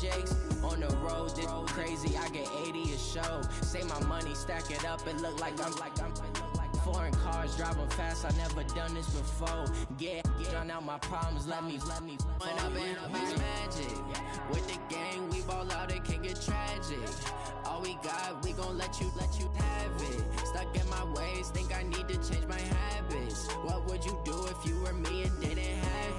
Jakes on the road, this crazy. I get 80 a show. Say my money, stack it up, it look like I'm foreign cars, driving fast. I never done this before. Drown out my problems. Let me. When up and it's magic. With the gang, we ball out. It can get tragic. All we got, we gon' let you have it. Stuck in my ways, think I need to change my habits. What would you do if you were me and didn't have it?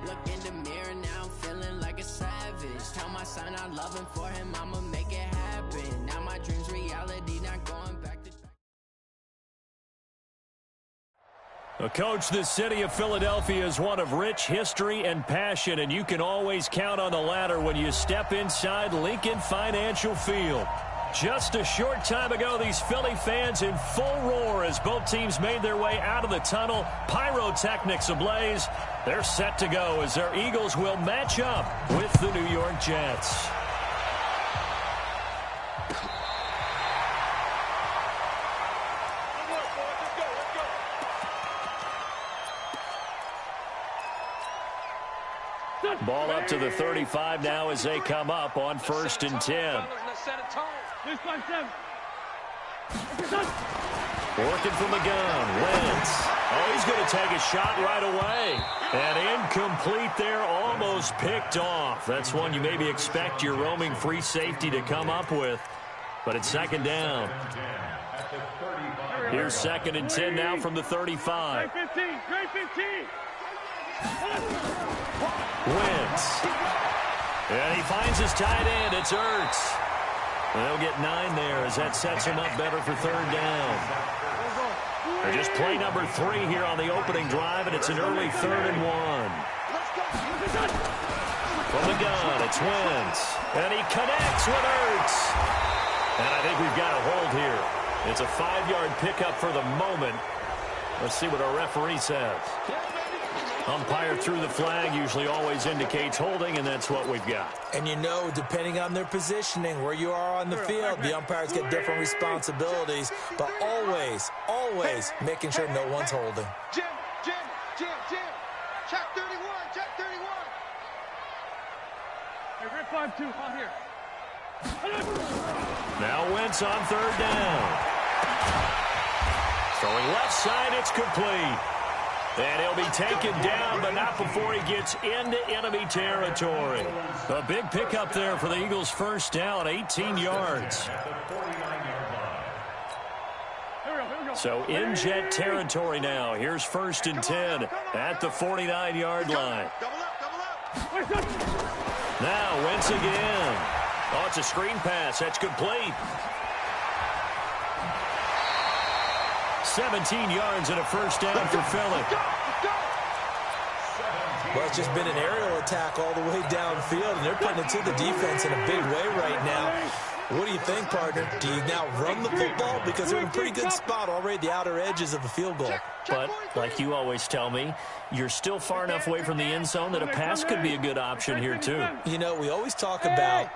Look in the mirror now, I'm feeling like a savage. Tell my son I love him, for him I'ma make it happen. Now my dream's reality, not going back to... Coach, the city of Philadelphia is one of rich history and passion, and you can always count on the ladder when you step inside Lincoln Financial Field. Just a short time ago, these Philly fans in full roar as both teams made their way out of the tunnel. Pyrotechnics ablaze. They're set to go as their Eagles will match up with the New York Jets. Ball up to the 35 now as they come up on 1st and 10. Working from the gun, Wentz. Oh, he's going to take a shot right away. And incomplete there, almost picked off. That's one you maybe expect your roaming free safety to come up with. But it's 2nd down. Here's 2nd and 10 now from the 35. Wentz. And he finds his tight end. It's Ertz. They'll get 9 there as that sets him up better for 3rd down. They're just play number 3 here on the opening drive, and it's an early 3rd and 1. From the gun, it's Wentz. And he connects with Ertz. And I think we've got a hold here. It's a 5-yard pickup for the moment. Let's see what our referee says. Umpire threw the flag, usually always indicates holding, and that's what we've got. And you know, depending on their positioning, where you are on the field, the umpires get different responsibilities, but always, always making sure no one's holding. Jim. Check 31, check 31. Hey, Red 5-2, on here. Now Wentz on 3rd down. Throwing left side, it's complete. And he'll be taken down, but not before he gets into enemy territory. A big pickup there for the Eagles' 1st down, 18 yards. So in Jet territory now. Here's 1st and 10 at the 49-yard line. Now Wentz again. Oh, it's a screen pass. That's complete. 17 yards and a 1st down for Philly. Well, it's just been an aerial attack all the way downfield, and they're putting it to the defense in a big way right now. What do you think, partner? Do you now run the football? Because they're in a pretty good spot already at the outer edges of the field goal. But, like you always tell me, you're still far enough away from the end zone that a pass could be a good option here, too. You know, we always talk about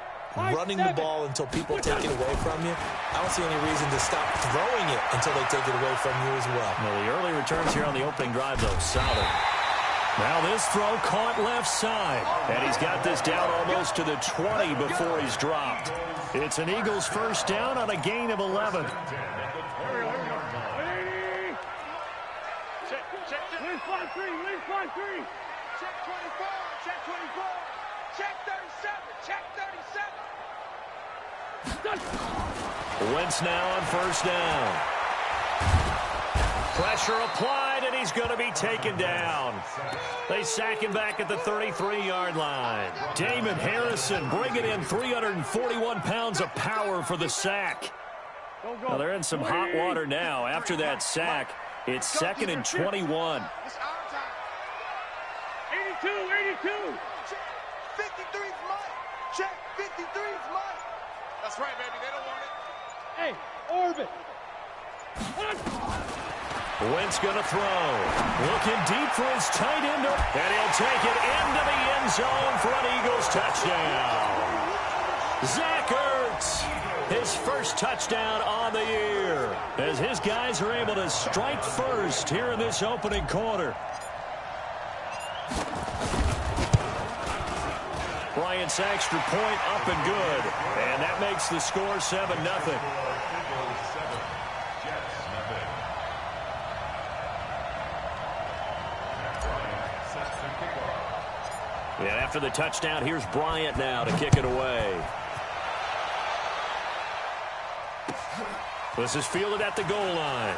running the ball until people take it away from you. I don't see any reason to stop throwing it until they take it away from you as well. Well, the early returns here on the opening drive, though, solid. Now this throw caught left side. And he's got this down almost to the 20 before he's dropped. It's an Eagles 1st down on a gain of 11. Check 24, check 37, check 37. Wentz now on 1st down. Pressure applied, and he's going to be taken down. They sack him back at the 33-yard line. Damon Harrison bringing in 341 pounds of power for the sack. Well, they're in some hot water now. After that sack, it's 2nd and 21. 82. 53's mine. Check 53's mine. That's right, baby. They don't want it. Hey, orbit. Wentz going to throw. Looking deep for his tight end. And he'll take it into the end zone for an Eagles touchdown. Zach Ertz, his 1st touchdown on the year, as his guys are able to strike first here in this opening quarter. Brian Giants extra point up and good. And that makes the score 7-0. And after the touchdown, here's Bryant now to kick it away. This is fielded at the goal line.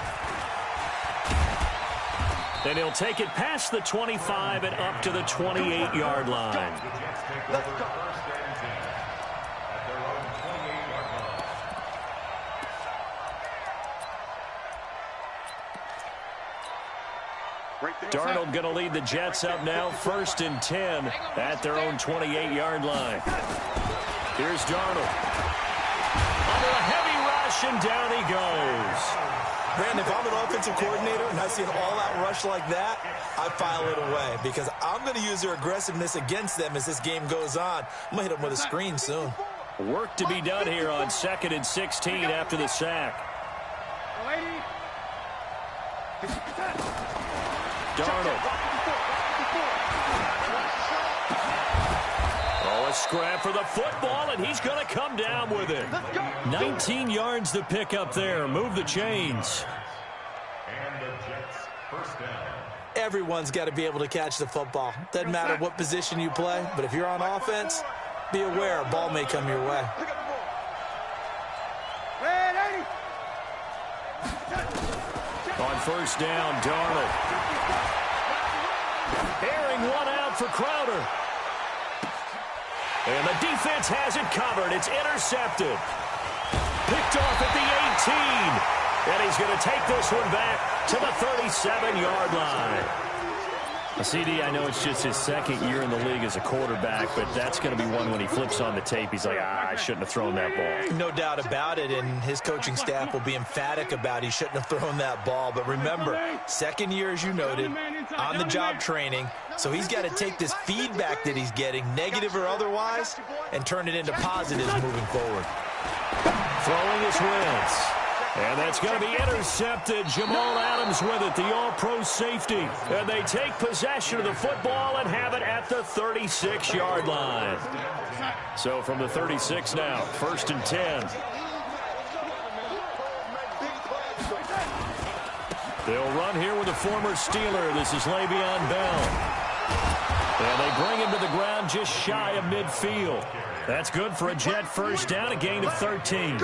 Then he'll take it past the 25 and up to the 28-yard line. Let's go. Darnold going to lead the Jets up now, 1st and 10 at their own 28-yard line. Here's Darnold. Under a heavy rush, and down he goes. Brandon, if I'm an offensive coordinator and I see an all-out rush like that, I file it away because I'm going to use their aggressiveness against them as this game goes on. I'm going to hit them with a screen soon. Work to be done here on 2nd and 16 after the sack. Darnold. Oh, a scrap for the football, and he's going to come down with it. 19 yards to pick up there. Move the chains. And the Jets first down. Everyone's got to be able to catch the football. Doesn't matter what position you play, but if you're on offense, be aware a ball may come your way. On 1st down, Darnold. Airing one out for Crowder. And the defense has it covered. It's intercepted. Picked off at the 18. And he's going to take this one back to the 37-yard line. CD, I know it's just his 2nd year in the league as a quarterback, but that's going to be one when he flips on the tape. He's like, I shouldn't have thrown that ball. No doubt about it, and his coaching staff will be emphatic about he shouldn't have thrown that ball. But remember, 2nd year, as you noted, on-the-job training, so he's got to take this feedback that he's getting, negative or otherwise, and turn it into positives moving forward. Throwing his wins. And that's going to be intercepted. Jamal Adams with it, the all-pro safety. And they take possession of the football and have it at the 36-yard line. So from the 36 now, 1st and 10. They'll run here with a former Steeler. This is Le'Veon Bell. And they bring him to the ground just shy of midfield. That's good for a Jet first down, a gain of 13.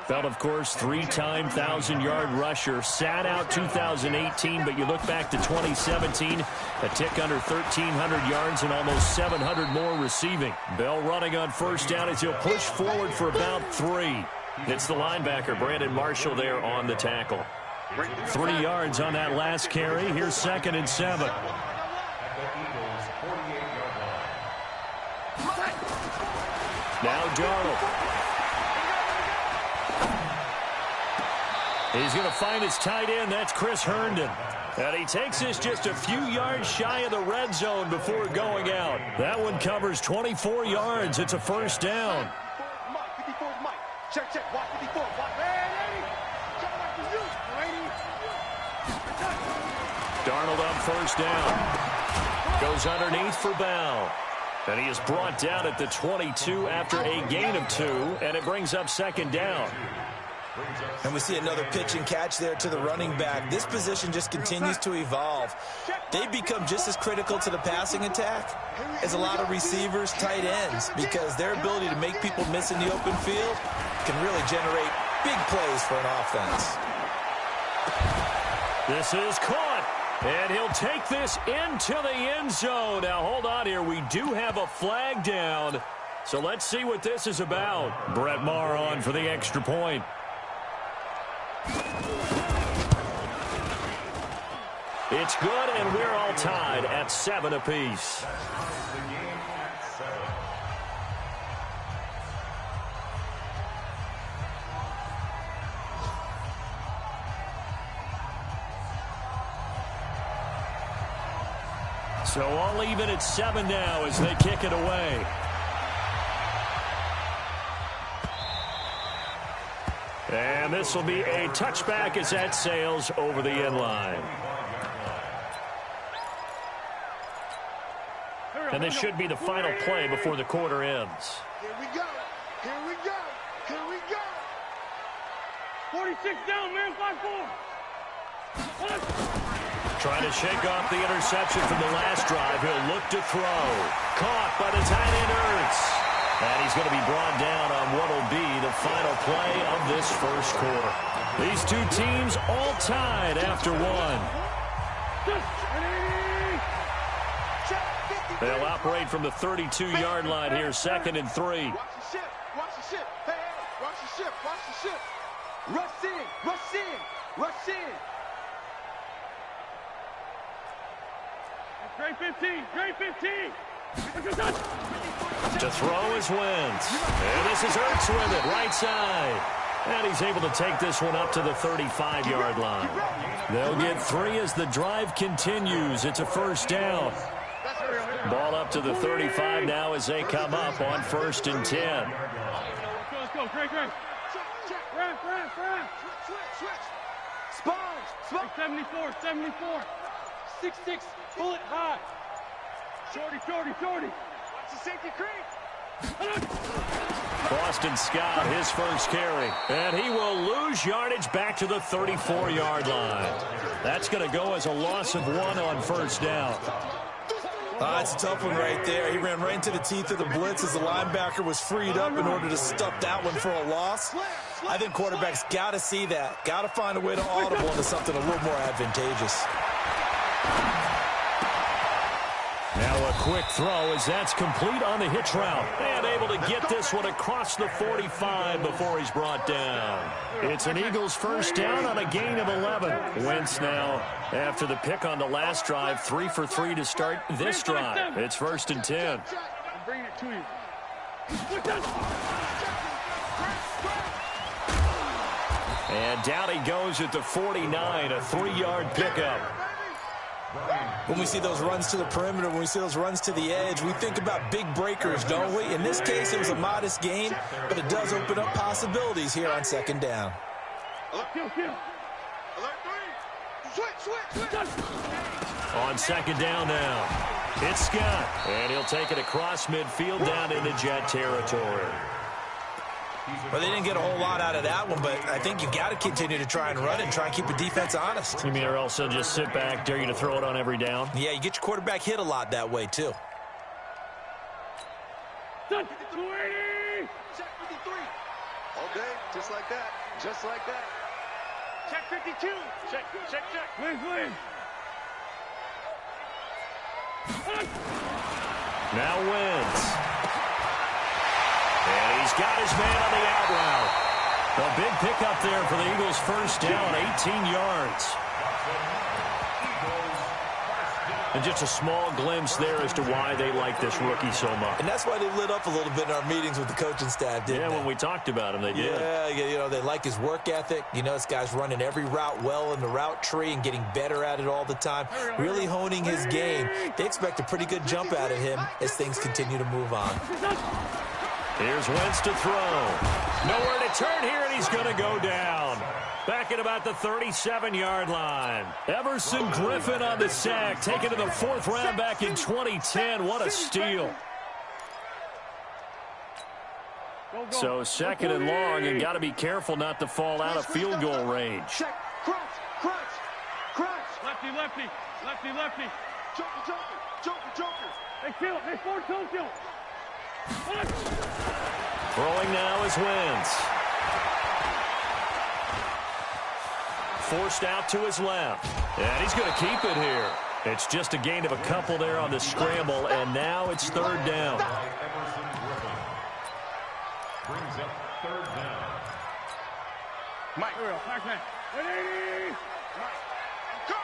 Bell, of course, 3-time 1,000-yard rusher. Sat out 2018, but you look back to 2017, a tick under 1,300 yards and almost 700 more receiving. Bell running on 1st down as he'll push forward for about 3. It's the linebacker, Brandon Marshall, there on the tackle. 3 yards on that last carry. Here's 2nd and 7. Now Darnold. He's going to find his tight end. That's Chris Herndon. And he takes this just a few yards shy of the red zone before going out. That one covers 24 yards. It's a 1st down. Darnold on 1st down. Goes underneath for Bell. And he is brought down at the 22 after a gain of 2. And it brings up 2nd down. And we see another pitch and catch there to the running back. This position just continues to evolve. They become just as critical to the passing attack as a lot of receivers, tight ends, because their ability to make people miss in the open field can really generate big plays for an offense. This is caught, and he'll take this into the end zone. Now, hold on here. We do have a flag down, so let's see what this is about. Brett Maher on for the extra point. It's good, and we're all tied at 7 apiece. So all even at 7 now as they kick it away. And this will be a touchback as that sails over the end line. And this should be the final play before the quarter ends. Here we go. Here we go. Here we go. 46 down, man. 5-4. Trying to shake off the interception from the last drive. He'll look to throw. Caught by the tight end, Ertz. And he's going to be brought down on what will be the final play of this first quarter. These two teams all tied after one. They'll operate from the 32-yard line here, 2nd and 3. Watch the ship. Watch the ship. Hey, hey. Watch the ship. Watch the ship. Rush in. Rush in. Rush in. Great 15. Great 15. To throw is Wentz. And this is Ertz with it, right side. And he's able to take this one up to the 35-yard line. They'll get 3 as the drive continues. It's a first down. Ball up to the 35 now as they come up on 1st and 10. Let's go. Great. Check. Rap. Switch. Sponge. 74. 6-6. Bullet high. Shorty. Watch the safety creep. Boston Scott, his first carry. And he will lose yardage back to the 34-yard line. That's going to go as a loss of 1 on first down. It's a tough one right there. He ran right into the teeth of the blitz as the linebacker was freed up in order to stuff that one for a loss. I think quarterbacks got to see that. Got to find a way to audible into something a little more advantageous. Now a quick throw as that's complete on the hitch route. And able to get this one across the 45 before he's brought down. It's an Eagles first down on a gain of 11. Wentz now, after the pick on the last drive, 3 for 3 to start this drive. It's 1st and 10. I'm bringing it to you. And down he goes at the 49, a 3-yard pickup. When we see those runs to the perimeter, when we see those runs to the edge, we think about big breakers, don't we? In this case, it was a modest gain, but it does open up possibilities here on 2nd down. Kill. Alert 3. Switch. On 2nd down now, it's Scott. And he'll take it across midfield down into Jet territory. Well, they didn't get a whole lot out of that one, but I think you've got to continue to try and run it and try and keep the defense honest. You mean or else they'll just sit back, dare you to throw it on every down? Yeah, you get your quarterback hit a lot that way, too. Check 53. All day, just like that. Check 52. Check. Win. Now Wentz. And he's got his man on the out route. A big pickup there for the Eagles first down, 18 yards. And just a small glimpse there as to why they like this rookie so much. And that's why they lit up a little bit in our meetings with the coaching staff, didn't they? When we talked about him, they did. Yeah, they like his work ethic. You know, this guy's running every route well in the route tree and getting better at it all the time, really honing his game. They expect a pretty good jump out of him as things continue to move on. Here's Wentz to throw. Nowhere to turn here, and he's going to go down. Back at about the 37-yard line. Everson Griffin on the sack, taken to the 4th round back in 2010. What a steal. So 2nd and long, and got to be careful not to fall out of field goal range. Check. Crunch. Lefty. Joker. Hey, kill. Hey, Ford, kill. Throwing now is Wentz. Forced out to his left. And he's going to keep it here. It's just a gain of a couple there on the scramble, and now it's 3rd down. Brings up 3rd down. Mike. 180.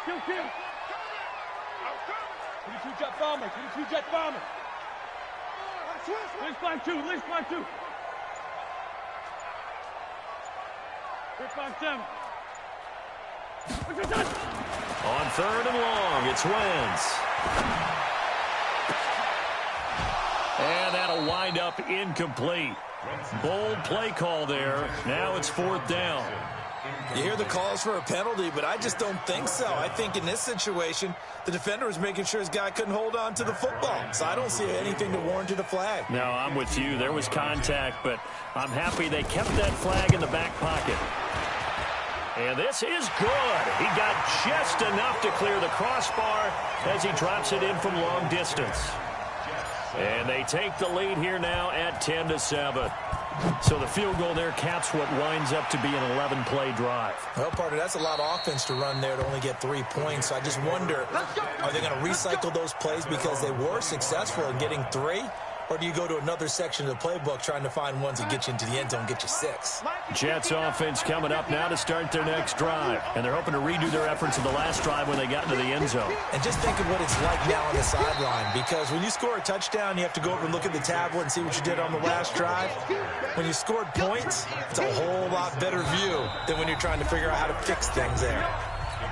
Kill. 22 jet bomber. Let's climb 2. 357. On 3rd and long, it's Wentz. And that'll wind up incomplete. Bold play call there. Now it's 4th down. You hear the calls for a penalty, but I just don't think so. I think in this situation, the defender was making sure his guy couldn't hold on to the football. So I don't see anything to warrant a flag. No, I'm with you. There was contact, but I'm happy they kept that flag in the back pocket. And this is good. He got just enough to clear the crossbar as he drops it in from long distance. And they take the lead here now at 10-7. So the field goal there caps what winds up to be an 11-play drive. Well, partner, that's a lot of offense to run there to only get 3 points. So I just wonder, are they going to recycle those plays because they were successful in getting 3? Or do you go to another section of the playbook trying to find ones that get you into the end zone, get you 6? Jets offense coming up now to start their next drive. And they're hoping to redo their efforts in the last drive when they got into the end zone. And just think of what it's like now on the sideline. Because when you score a touchdown, you have to go over and look at the tablet and see what you did on the last drive. When you scored points, it's a whole lot better view than when you're trying to figure out how to fix things there.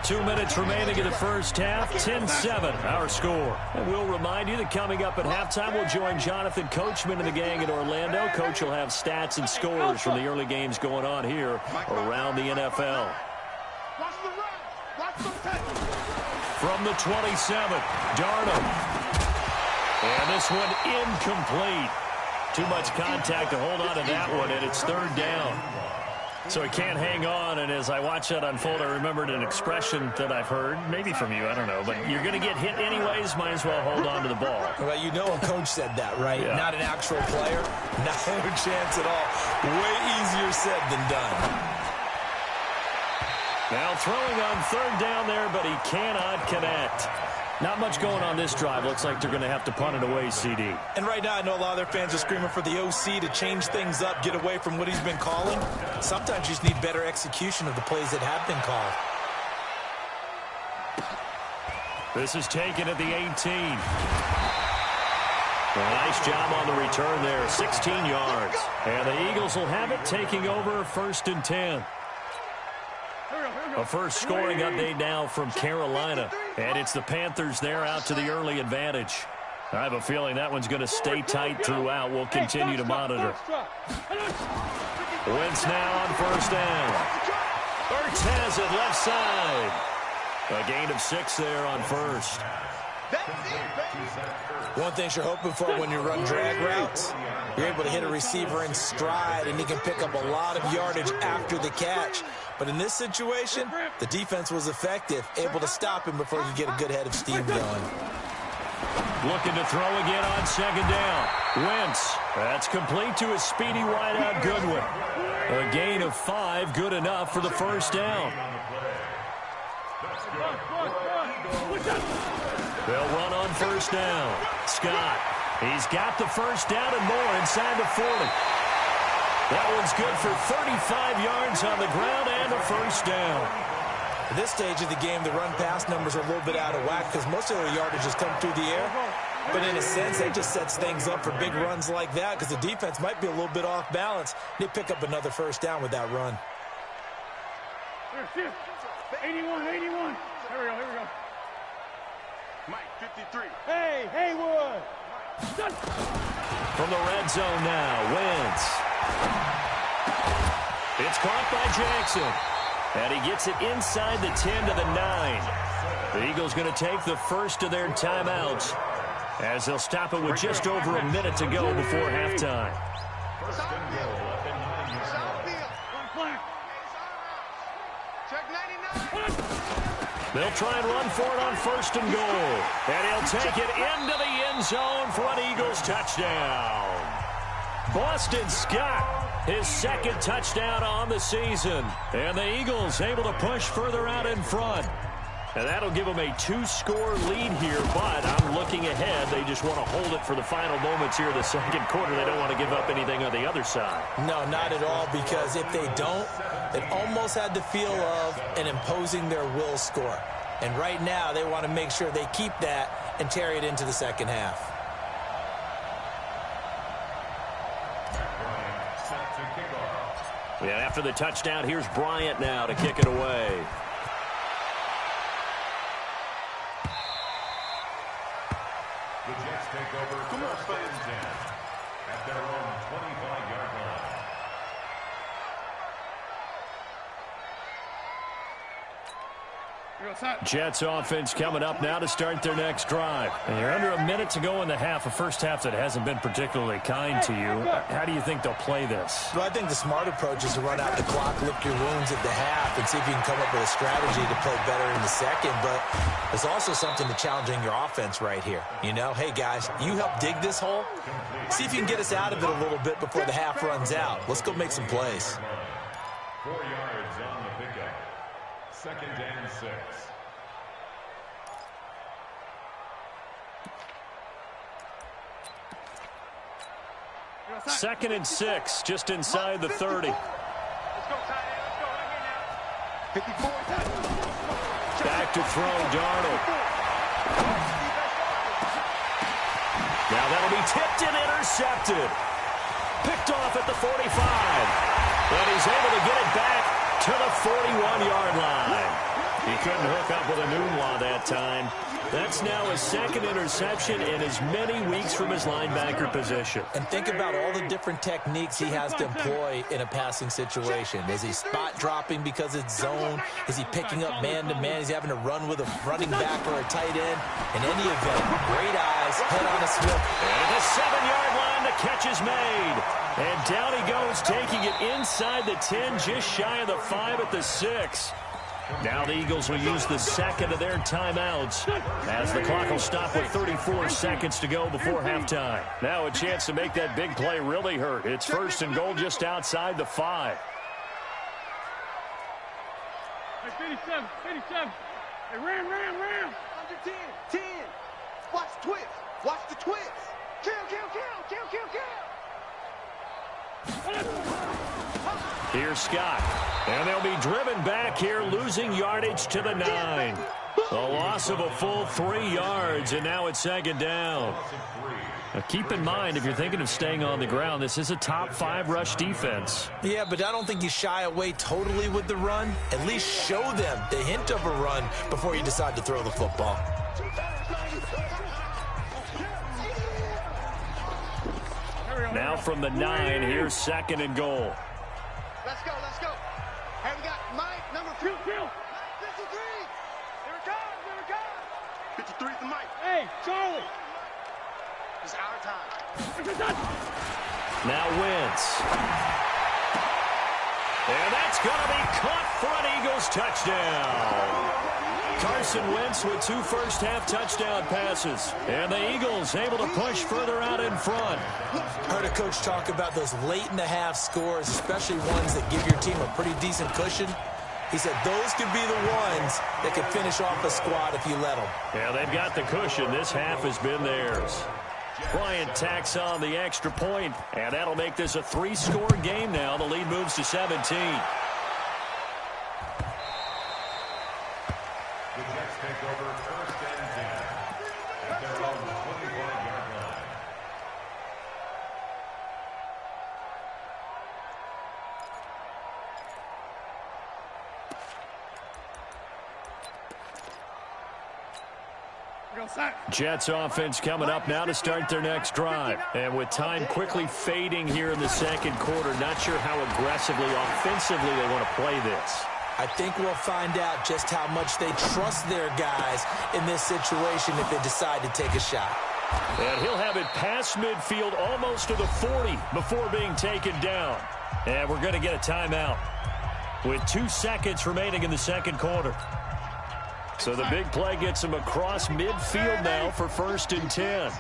2 minutes remaining in the first half, 10-7, our score. And we'll remind you that coming up at halftime, we'll join Jonathan Coachman and the gang in Orlando. Coach will have stats and scores from the early games going on here around the NFL. From the 27, Darnold. And this one incomplete. Too much contact to hold on to that one, and it's third down. So he can't hang on, and as I watch that unfold, I remembered an expression that I've heard, maybe from you, I don't know, but you're going to get hit anyways, might as well hold on to the ball. Well, you know a coach said that, right? Yeah. Not an actual player. No chance at all. Way easier said than done. Now throwing on third down there, but he cannot connect. Not much going on this drive. Looks like they're going to have to punt it away, CD. And right now, I know a lot of their fans are screaming for the OC to change things up, get away from what he's been calling. Sometimes you just need better execution of the plays that have been called. This is taken at the 18. Well, nice job on the return there, 16 yards. And the Eagles will have it, taking over 1st and 10. A first scoring update now from Carolina. And it's the Panthers there out to the early advantage. I have a feeling that one's going to stay tight throughout. We'll continue to monitor. Wentz now on first down. Ertz has it left side. A gain of 6 there on first. One thing you're hoping for when you run drag routes, you're able to hit a receiver in stride, and he can pick up a lot of yardage after the catch. But in this situation, the defense was effective, able to stop him before he could get a good head of steam going. Looking to throw again on second down. Wentz. That's complete to his speedy wideout Goodwin. A gain of 5, good enough for the first down. They'll run on first down. Scott. He's got the first down and more inside the 40. That one's good for 35 yards on the ground and a first down. At this stage of the game, the run-pass numbers are a little bit out of whack because most of their yardage has come through the air. But in a sense, that just sets things up for big runs like that because the defense might be a little bit off balance. They pick up another first down with that run. 81. Here we go. Mike, 53. Hey, Haywood. From the red zone now, Wentz. It's caught by Jackson. And he gets it inside the 10 to the 9. The Eagles going to take the first of their timeouts as they'll stop it with just over a minute to go before halftime. They'll try and run for it on first and goal. And he'll take it into the end zone for an Eagles touchdown. Boston Scott, his second touchdown on the season. And the Eagles able to push further out in front. And that'll give them a 2-score lead here, but I'm looking ahead. They just want to hold it for the final moments here in the second quarter. They don't want to give up anything on the other side. No, not at all, because if they don't, it almost had the feel of an imposing their will score. And right now, they want to make sure they keep that and carry it into the second half. Yeah, after the touchdown, here's Bryant now to kick it away. The Jets take over first and 10 at their own 25-yard line. Jets offense coming up now to start their next drive. And you're under a minute to go in the half, a first half that hasn't been particularly kind to you. How do you think they'll play this? Well, I think the smart approach is to run out the clock, lick your wounds at the half, and see if you can come up with a strategy to play better in the second. But there's also something to challenging your offense right here. You know, hey, guys, you help dig this hole. See if you can get us out of it a little bit before the half runs out. Let's go make some plays. 4 yards on the pickup. 2nd and 6. Second and 6, just inside the 30. Let's go, tight end. Let's go right here now. 54. Back to throw, Darnold. Now that'll be tipped and intercepted. Picked off at the 45. And he's able to get it back to the 41-yard line. He couldn't hook up with a Nunwa that time. That's now his second interception in as many weeks from his linebacker position. And think about all the different techniques he has to employ in a passing situation. Is he spot dropping because it's zone? Is he picking up man-to-man? Is he having to run with a running back or a tight end? In any event, great eyes, head on a swivel. And the 7-yard line, the catch is made. And down he goes, taking it inside the 10, just shy of the 5 at the 6. Now the Eagles will use the second of their timeouts as the clock will stop with 34 seconds to go before halftime. Now a chance to make that big play really hurt. It's 1st and goal just outside the 5. Hey, 57. Hey, ram. Under 10. 10. Watch the twist. Watch the twist. Kill. Here's Scott. And they'll be driven back here, losing yardage to the 9. A loss of a full 3 yards, and now it's 2nd down. Now keep in mind, if you're thinking of staying on the ground, this is a top 5 rush defense. Yeah, but I don't think you shy away totally with the run. At least show them the hint of a run before you decide to throw the football. Now from the 9, here's 2nd and goal. Let's go. Hey, we got Mike, number 2. 53. Here it comes. 53 is the Mike. Hey, Charlie. It's our time. Now Wentz. And that's going to be caught for an Eagles touchdown. Carson Wentz with 2 first-half touchdown passes. And the Eagles able to push further out in front. Heard a coach talk about those late-in-the-half scores, especially ones that give your team a pretty decent cushion. He said those could be the ones that could finish off a squad if you let them. Yeah, they've got the cushion. This half has been theirs. Bryant tacks on the extra point, and that'll make this a 3-score game now. The lead moves to 17. The Jets take over 1st and 10 at their own 21-yard line. Jets offense coming up now to start their next drive. And with time quickly fading here in the second quarter, not sure how aggressively, offensively they want to play this. I think we'll find out just how much they trust their guys in this situation if they decide to take a shot. And he'll have it past midfield almost to the 40 before being taken down. And we're going to get a timeout with 2 seconds remaining in the second quarter. So the big play gets him across midfield now for 1st and 10.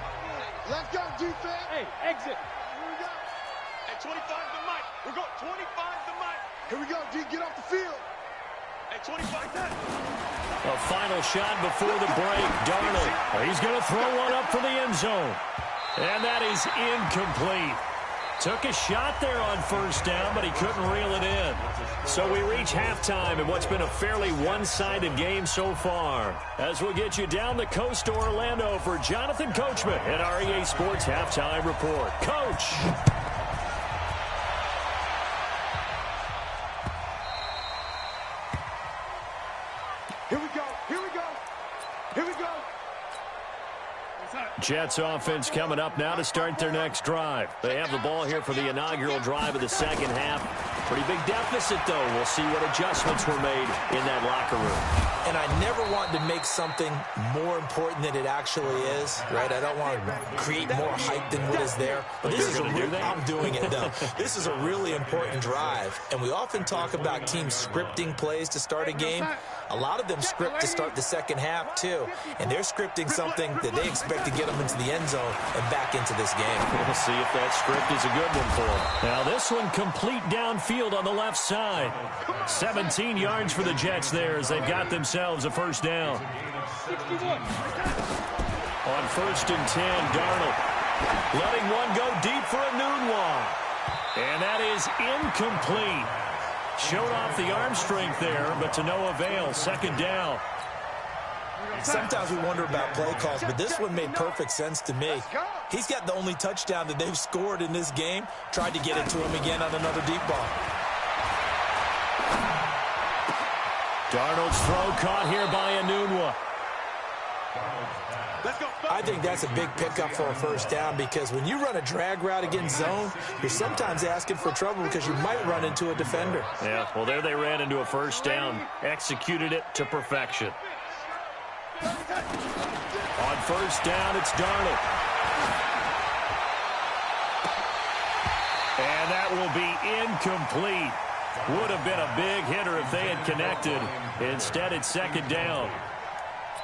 Let's go, defense. Hey, exit. Here we go. At 25 the mic. We're going 25 the mic. Here we go, D. Get off the field. At 25 that. A final shot before the break. Darnold. He's going to throw one up for the end zone. And that is incomplete. Took a shot there on 1st down, but he couldn't reel it in. So we reach halftime in what's been a fairly one-sided game so far. As we'll get you down the coast to Orlando for Jonathan Coachman at our EA Sports Halftime Report. Coach! Jets offense coming up now to start their next drive. They have the ball here for the inaugural drive of the second half. Pretty big deficit, though. We'll see what adjustments were made in that locker room. And I never want to make something more important than it actually is, right? I don't want to create more hype than what is there. But this is I'm doing it, though. This is a really important drive. And we often talk about teams scripting plays to start a game. A lot of them script to start the second half, too. And they're scripting something that they expect to get them into the end zone and back into this game. We'll see if that script is a good one for them. Now this one complete downfield on the left side. 17 yards for the Jets there as they've got themselves a first down. On 1st and 10, Darnold letting one go deep for Enunwa. And that is incomplete. Showed off the arm strength there, but to no avail. Second down. Sometimes we wonder about play calls, but this one made perfect sense to me. He's got the only touchdown that they've scored in this game. Tried to get it to him again on another deep ball. Darnold's throw caught here by Enunwa. I think that's a big pickup for a first down because when you run a drag route against zone, you're sometimes asking for trouble because you might run into a defender. Yeah, well, there they ran into a first down. Executed it to perfection. On 1st down, it's Darnold. And that will be incomplete. Would have been a big hitter if they had connected. Instead, it's second down.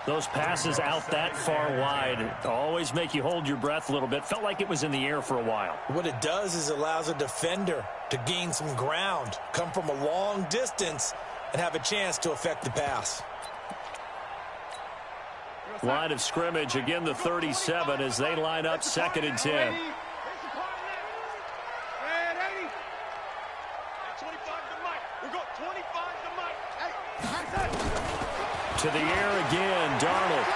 Those passes out that far wide always make you hold your breath a little bit. Felt like it was in the air for a while. What it does is it allows a defender to gain some ground, come from a long distance, and have a chance to affect the pass. Line of scrimmage, again the 37 as they line up 2nd and 10. To the air again, Darnold.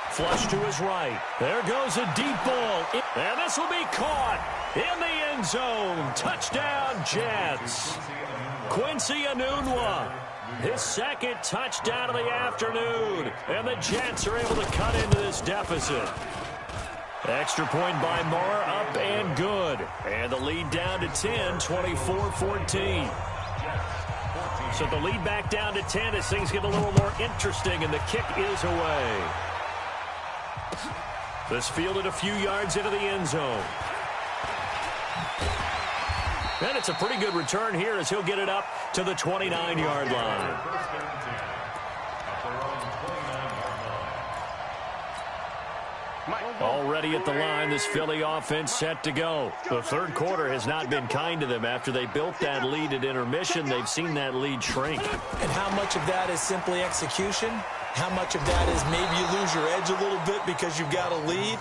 Flush to his right. There goes a deep ball. And this will be caught in the end zone. Touchdown, Jets. Quincy Enunwa. His second touchdown of the afternoon. And the Jets are able to cut into this deficit. Extra point by Moore, up and good. And the lead down to 10, 24-14. So the lead back down to 10 as things get a little more interesting, and the kick is away. This fielded a few yards into the end zone. And it's a pretty good return here as he'll get it up to the 29-yard line. Already at the line, this Philly offense set to go. The third quarter has not been kind to them. After they built that lead at intermission, they've seen that lead shrink. And how much of that is simply execution? How much of that is maybe you lose your edge a little bit because you've got a lead?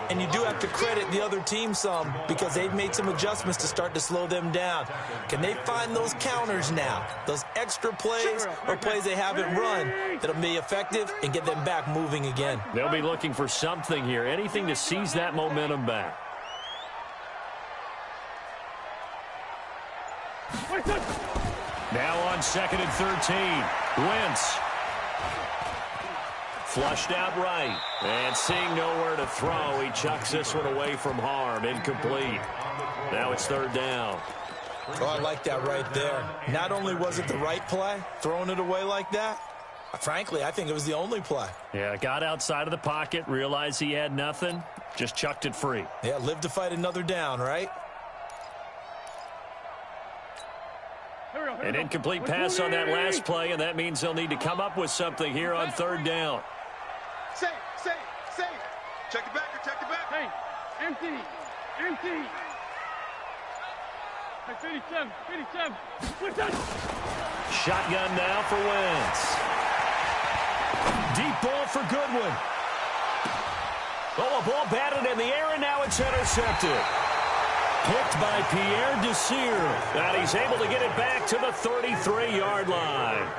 And you do have to credit the other team some because they've made some adjustments to start to slow them down. Can they find those counters now, those extra plays or plays they haven't run that'll be effective and get them back moving again? They'll be looking for something here, anything to seize that momentum back. Now on 2nd and 13, Wentz. Flushed out right. And seeing nowhere to throw, he chucks this one away from harm. Incomplete. Now it's 3rd down. Oh, I like that right there. Not only was it the right play, throwing it away like that, frankly, I think it was the only play. Yeah, got outside of the pocket, realized he had nothing, just chucked it free. Yeah, live to fight another down, right? An incomplete pass on that last play, and that means they'll need to come up with something here on 3rd down. Safe. Check it back, check it back. Hey, empty. Hey, 57. Shotgun now for Wentz. Deep ball for Goodwin. Oh, a ball batted in the air, and now it's intercepted. Picked by Pierre Desir. And he's able to get it back to the 33-yard line.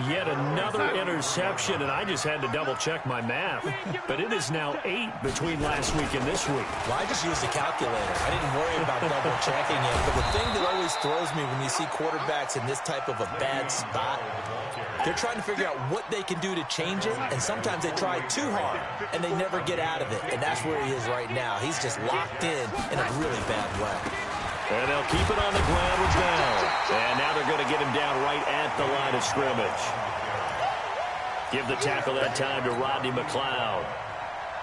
Yet another interception, and I just had to double-check my math. But it is now 8 between last week and this week. Well, I just used a calculator. I didn't worry about double-checking it. But the thing that always throws me when you see quarterbacks in this type of a bad spot, they're trying to figure out what they can do to change it, and sometimes they try too hard, and they never get out of it. And that's where he is right now. He's just locked in a really bad way. And they'll keep it on the ground with Bell. And now they're going to get him down right at the line of scrimmage. Give the tackle that time to Rodney McLeod.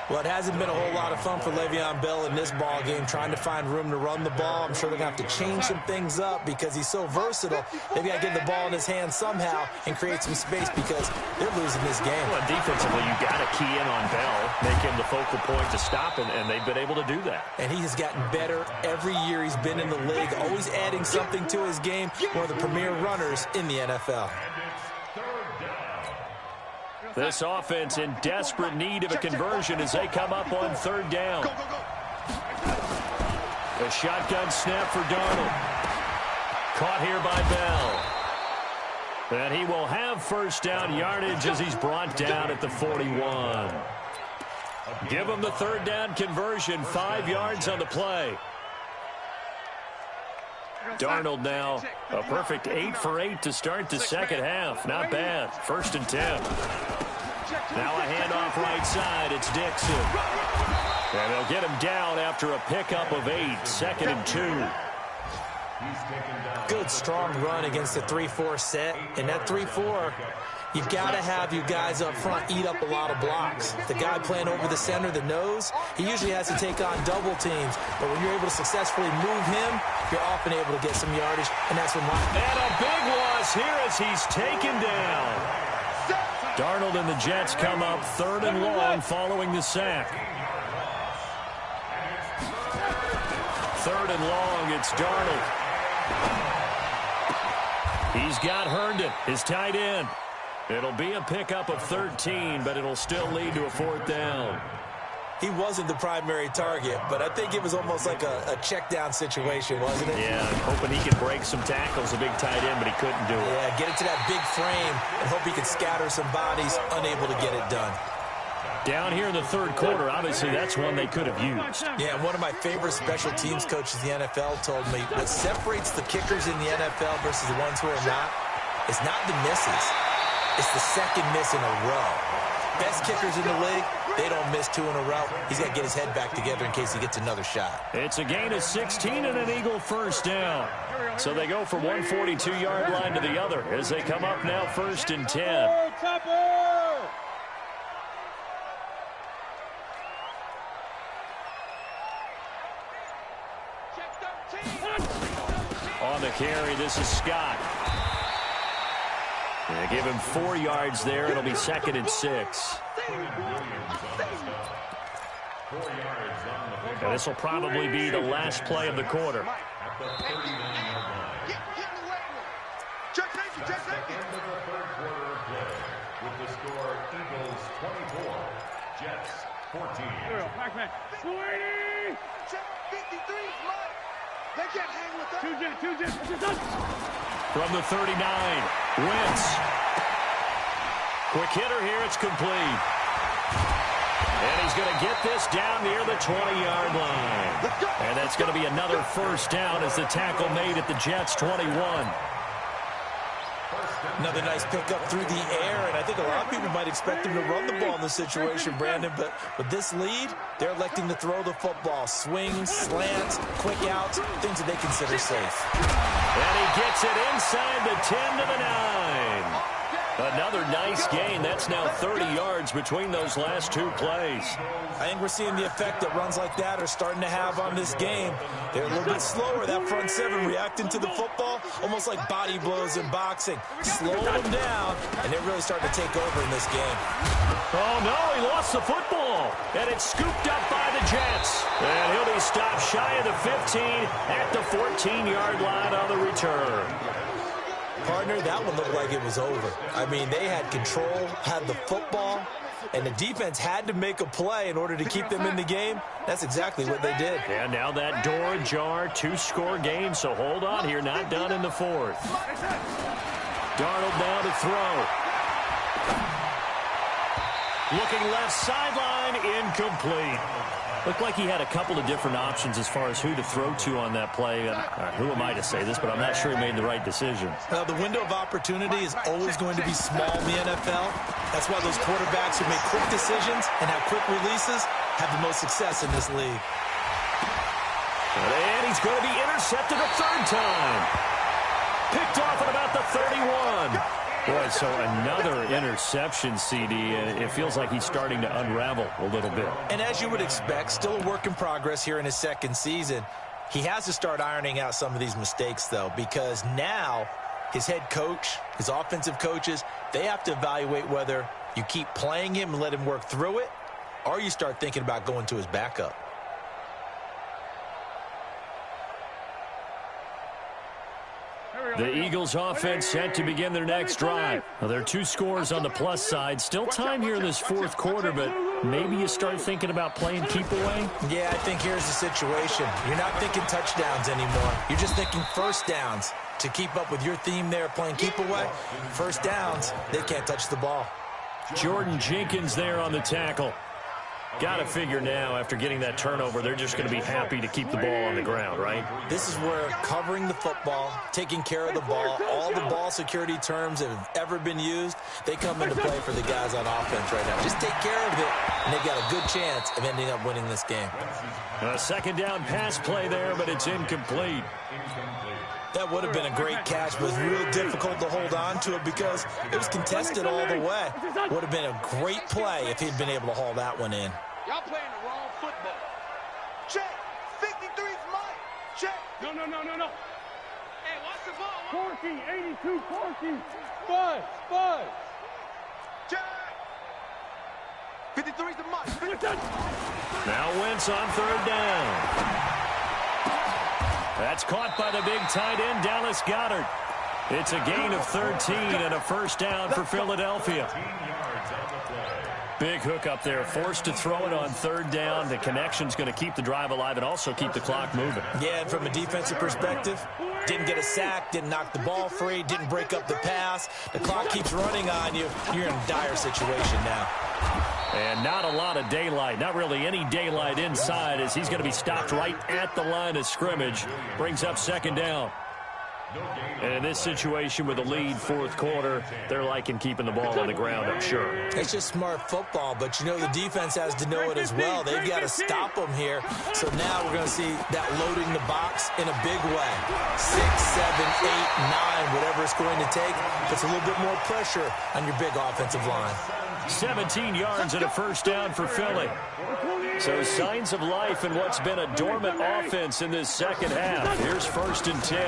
Well, it hasn't been a whole lot of fun for Le'Veon Bell in this ball game, trying to find room to run the ball. I'm sure they're going to have to change some things up because he's so versatile. They've got to get the ball in his hands somehow and create some space because they're losing this game. Well, defensively, you got to key in on Bell, make him the focal point to stop, and they've been able to do that. And he has gotten better every year he's been in the league, always adding something to his game, one of the premier runners in the NFL. This offense in desperate need of a conversion as they come up on third down. A shotgun snap for Darnold. Caught here by Bell. And he will have first down yardage as he's brought down at the 41. Give him the third down conversion, 5 yards on the play. Darnold now a perfect 8 for 8 to start the second half. Not bad. 1st and 10. Now a handoff right side. It's Dixon. And they'll get him down after a pickup of 8. 2nd and 2. Good, strong run against the 3-4 set. And that 3-4, you've got to have you guys up front eat up a lot of blocks. The guy playing over the center, the nose, he usually has to take on double teams. But when you're able to successfully move him, you're often able to get some yardage. And that's when And a big loss here as he's taken down. Darnold and the Jets come up 3rd and long following the sack. 3rd and long, it's Darnold. He's got Herndon, his tight end. It'll be a pickup of 13, but it'll still lead to a 4th down. He wasn't the primary target, but I think it was almost like a check-down situation, wasn't it? Yeah, hoping he could break some tackles, a big tight end, but he couldn't do it. Yeah, get it to that big frame and hope he could scatter some bodies, unable to get it done. Down here in the 3rd quarter, obviously that's one they could have used. Yeah, one of my favorite special teams coaches in the NFL told me what separates the kickers in the NFL versus the ones who are not is not the misses. It's the second miss in a row. Best kickers in the league, they don't miss 2 in a row. He's got to get his head back together in case he gets another shot. It's a gain of 16 and an Eagle first down. So they go from one 42-yard line to the other as they come up now 1st and 10. On the carry, this is Scott. They give him 4 yards there. It'll be 2nd and 6. And this will probably be the last play of the quarter. With the score, Eagles 24, Jets 14. They can't hang with us. 2 Jets. From the 39, Wentz. Quick hitter here, it's complete. And he's going to get this down near the 20-yard line. And that's going to be another first down as the tackle made at the Jets' 21. Another nice pickup through the air, and I think a lot of people might expect him to run the ball in this situation, Brandon, but with this lead, they're electing to throw the football. Swings, slants, quick outs, things that they consider safe. And he gets it inside the 10 to the 9. Another nice gain. That's now 30 yards between those last 2 plays. I think we're seeing the effect that runs like that are starting to have on this game. They're a little bit slower, that front 7 reacting to the football, almost like body blows in boxing. Slow them down, and they're really starting to take over in this game. Oh, no, he lost the football. And it's scooped up by the Jets. And he'll be stopped shy of the 15 at the 14-yard line on the return. Partner, that one looked like it was over. I mean, they had control, had the football, and the defense had to make a play in order to keep them in the game. That's exactly what they did. And now that door ajar, 2-score game, so hold on here, not done in the 4th. Darnold now to throw. Looking left sideline, incomplete. Looked like he had a couple of different options as far as who to throw to on that play. Who am I to say this, but I'm not sure he made the right decision. Well, the window of opportunity is always going to be small in the NFL. That's why those quarterbacks who make quick decisions and have quick releases have the most success in this league. And he's going to be intercepted a third time. Picked off at about the 31. Boy, so another interception, CD. It feels like he's starting to unravel a little bit. And as you would expect, still a work in progress here in his second season. He has to start ironing out some of these mistakes, though, because now his head coach, his offensive coaches, they have to evaluate whether you keep playing him and let him work through it, or you start thinking about going to his backup. The Eagles offense set to begin their next drive. Well, there are 2 scores on the plus side. Still time here in this fourth quarter, but maybe you start thinking about playing keep away? Yeah, I think here's the situation. You're not thinking touchdowns anymore. You're just thinking first downs. To keep up with your theme there, playing keep away, first downs, they can't touch the ball. Jordan Jenkins there on the tackle. Got to figure now, after getting that turnover, they're just going to be happy to keep the ball on the ground, right? This is where covering the football, taking care of the ball, all the ball security terms that have ever been used, they come into play for the guys on offense right now. Just take care of it, and they've got a good chance of ending up winning this game. A second down pass play there, but it's incomplete. That would have been a great catch, but it was real difficult to hold on to it because it was contested all the way. Would have been a great play if he'd been able to haul that one in. Y'all playing the wrong football. Check. 53's mine. Check. No. Hey, watch the ball. Corky, 82, Corky. Buzz. Check. 53's the mine. Now Wentz on third down. That's caught by the big tight end, Dallas Goedert. It's a gain of 13 and a first down for Philadelphia. Big hook up there, forced to throw it on third down. The connection's going to keep the drive alive and also keep the clock moving. Yeah, and from a defensive perspective, didn't get a sack, didn't knock the ball free, didn't break up the pass. The clock keeps running on you. You're in a dire situation now. And not a lot of daylight, not really any daylight inside, as he's going to be stopped right at the line of scrimmage. Brings up second down. And in this situation with a lead fourth quarter, they're liking keeping the ball on the ground, I'm sure. It's just smart football, but you know the defense has to know it as well. They've got to stop them here. So now we're going to see that loading the box in a big way. 6, 7, 8, 9, whatever it's going to take. Puts a little bit more pressure on your big offensive line. 17 yards and a first down for Philly. So signs of life in what's been a dormant offense in this second half. Here's 1st and 10.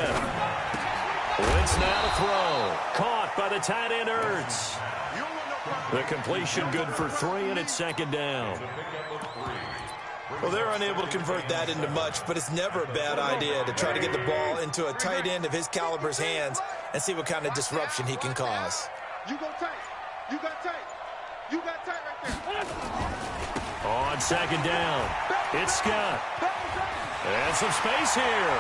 Wentz now to throw. Caught by the tight end Ertz. The completion good for 3, and it's second down. Well, they're unable to convert that into much, but it's never a bad idea to try to get the ball into a tight end of his caliber's hands and see what kind of disruption he can cause. You go tight. You got tight. You got tight right there. On second down, it's Scott. And some space here.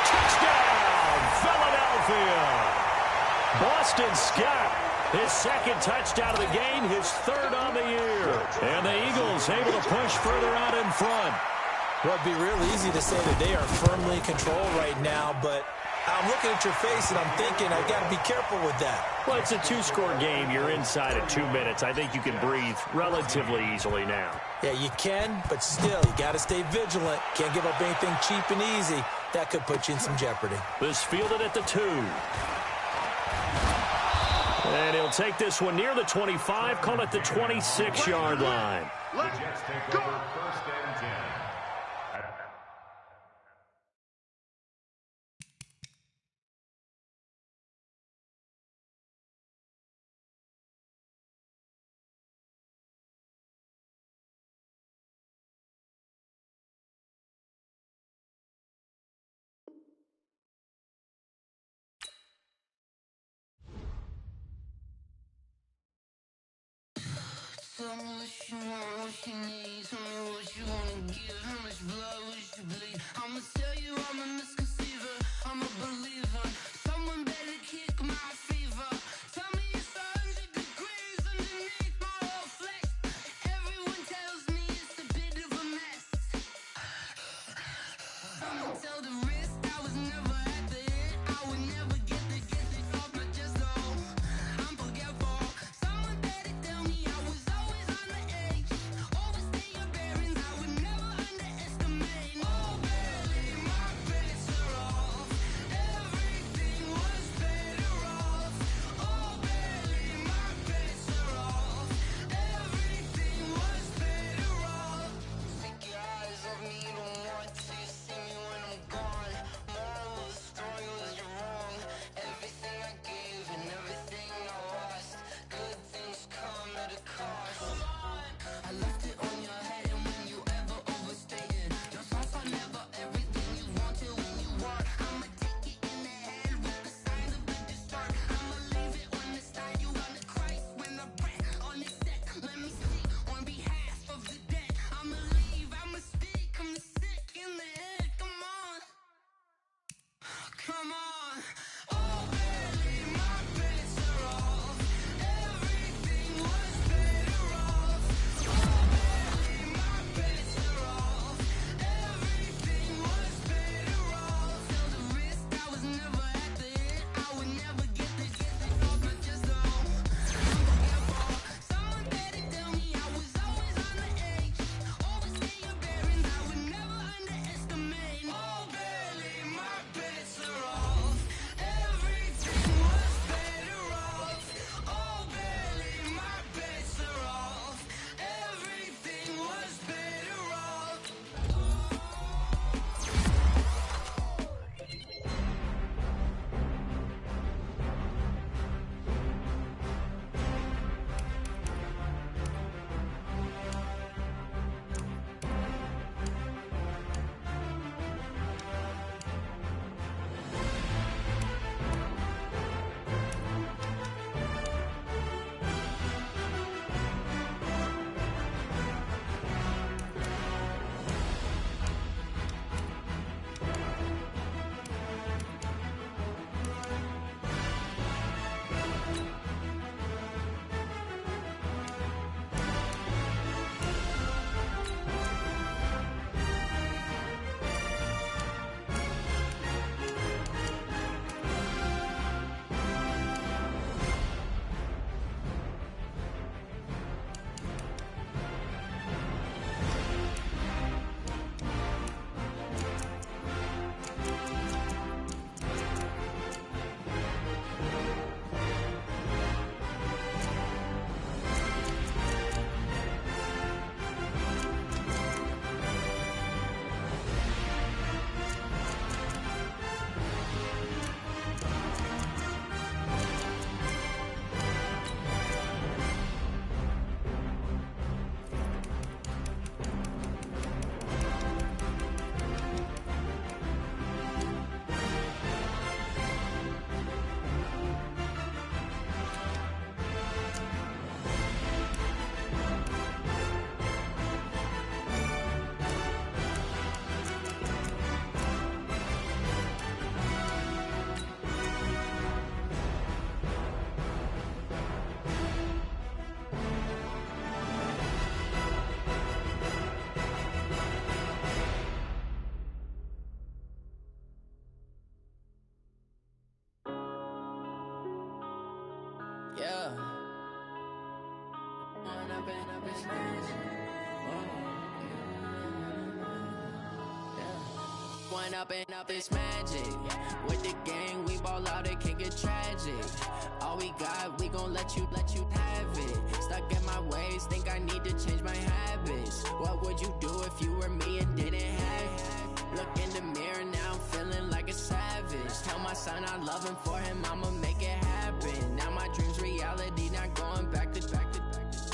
Touchdown, Philadelphia. Boston Scott, his second touchdown of the game, his 3rd on the year. And the Eagles able to push further out in front. Well, it'd be real easy to say that they are firmly in control right now, but I'm looking at your face and I'm thinking I've got to be careful with that. Well, it's a 2-score game. You're inside at 2 minutes. I think you can breathe relatively easily now. Yeah, you can, but still, you got to stay vigilant. Can't give up anything cheap and easy. That could put you in some jeopardy. This fielded at the 2. And he'll take this one near the 25, call it the 26-yard line. Let's go. 1st and 10. Tell me what you want, what you need. Tell me what you wanna give. How much blood would you bleed? I'ma tell you I'm a misconceiver. I'm a believer. Someone better kick my fever. Tell me it's 100 degrees underneath my it's magic. One up and up, it's magic. With the gang, we ball out, it can get tragic. All we got, we gon' let you have it. Stuck in my ways, think I need to change my habits. What would you do if you were me and didn't have it? Look in the mirror, now I'm feeling like a savage. Tell my son I love him, for him I'ma make it happen. Now my dream's reality, not going back to.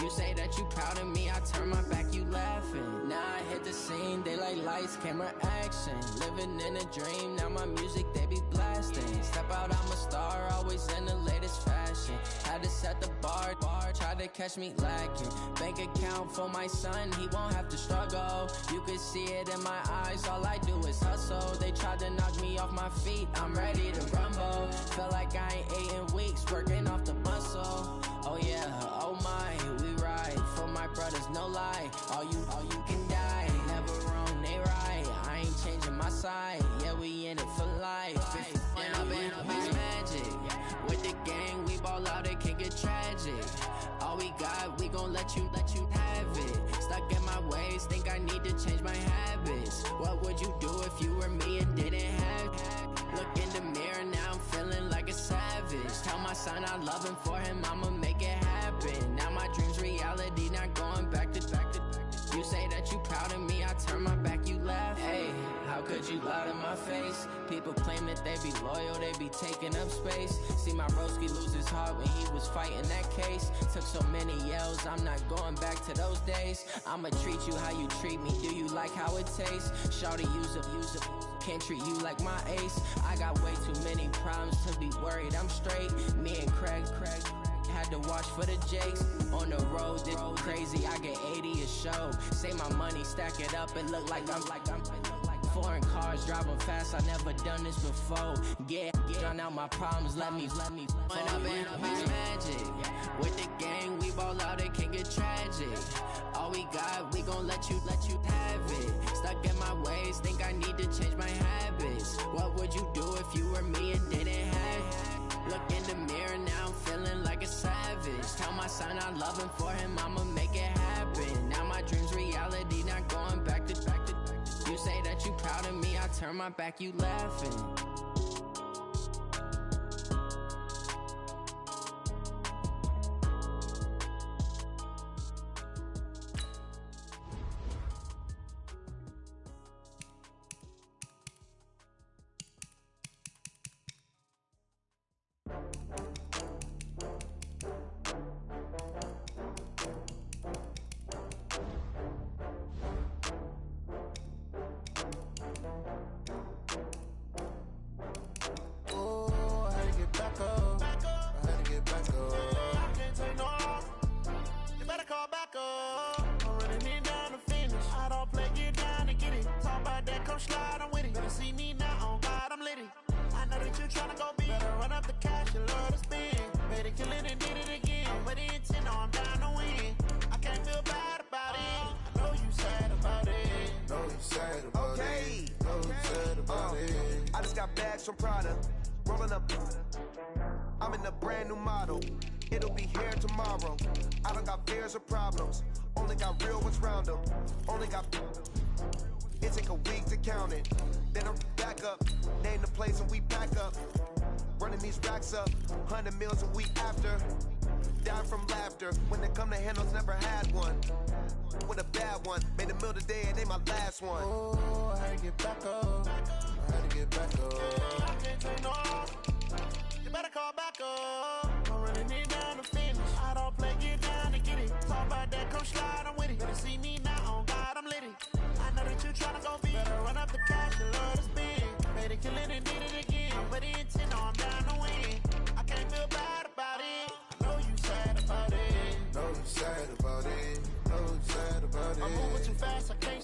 You say that you proud of me, I turn my back, you laughing. Now I hit the scene, they like lights, camera, action. Living in a dream, now my music, they be blasting. Step out, I'm a star, always in the latest fashion. Had to set the bar, try to catch me lacking. Bank account for my son, he won't have to struggle. You can see it in my eyes, all I do is hustle. They tried to knock me off my feet, I'm ready to rumble. Felt like I ain't ate in weeks, working off the muscle. Oh yeah, oh my, we ride for my brothers, no lie. All you can die, never wrong, they right. I ain't changing my side, yeah, we in it for life. If it's up and up, it's magic. With the gang, we ball out, it can get tragic. All we got, we gon' let you have it. Stuck in my ways, think I need to change my habits. What would you do if you were me and didn't have it? Look in the mirror, now I'm feeling like a savage. Tell my son I love him, for him I'ma make it happen. Now my dream's reality, not going back to. You say that you proud of me, I turn my back, you laugh. Hey, how could you lie to my face? People claim that they be loyal, they be taking up space. See my broski lose his heart when he was fighting that case. Took so many yells, I'm not going back to those days. I'ma treat you how you treat me, do you like how it tastes? Shawty, use it. Can't treat you like my ace. I got way too many problems to be worried, I'm straight. Me and Craig had to watch for the Jakes. On the road, this crazy, I get 80 a show. Say my money, stack it up, it look like I'm foreign cars, driving fast, I never done this before. Yeah, drown out my problems, let me One up and up, it's magic. With the gang, we ball out, it can get tragic. All we got, we gon' let you have it. Stuck in my ways, think I need to change my habits. What would you do if you were me and didn't have it? Look in the mirror, now I'm feeling like a savage. Tell my son I love him, for him I'ma make it happen. Now my dream's reality, not going back to. You say that you proud of me, I turn my back, you laughing. From Prada, rolling up. I'm in a brand new model. It'll be here tomorrow. I don't got fears or problems. Only got real ones round them. Only got. It take a week to count it. Then I'm back up. Name the place and we back up. Running these racks up. 100 meals a week after. Down from laughter. When it come to handles, never had one. With a bad one. Made a meal today and they my last one. Oh, I had to get back up. I can't take no loss. You better call back up. I'm running it down to finish. I don't play, get down to get it. Talk about that, come slide, I'm with it. Better see me now, on God, I'm litty. I know that you tryna go big. Better run up the cash, you love to spend. Made it, kill it, and did it again. I'm with the intent, no, I'm down to win. I can't feel bad about it. I know you sad about it. Know you sad about it. Know you sad about it. I'm moving too fast, I can't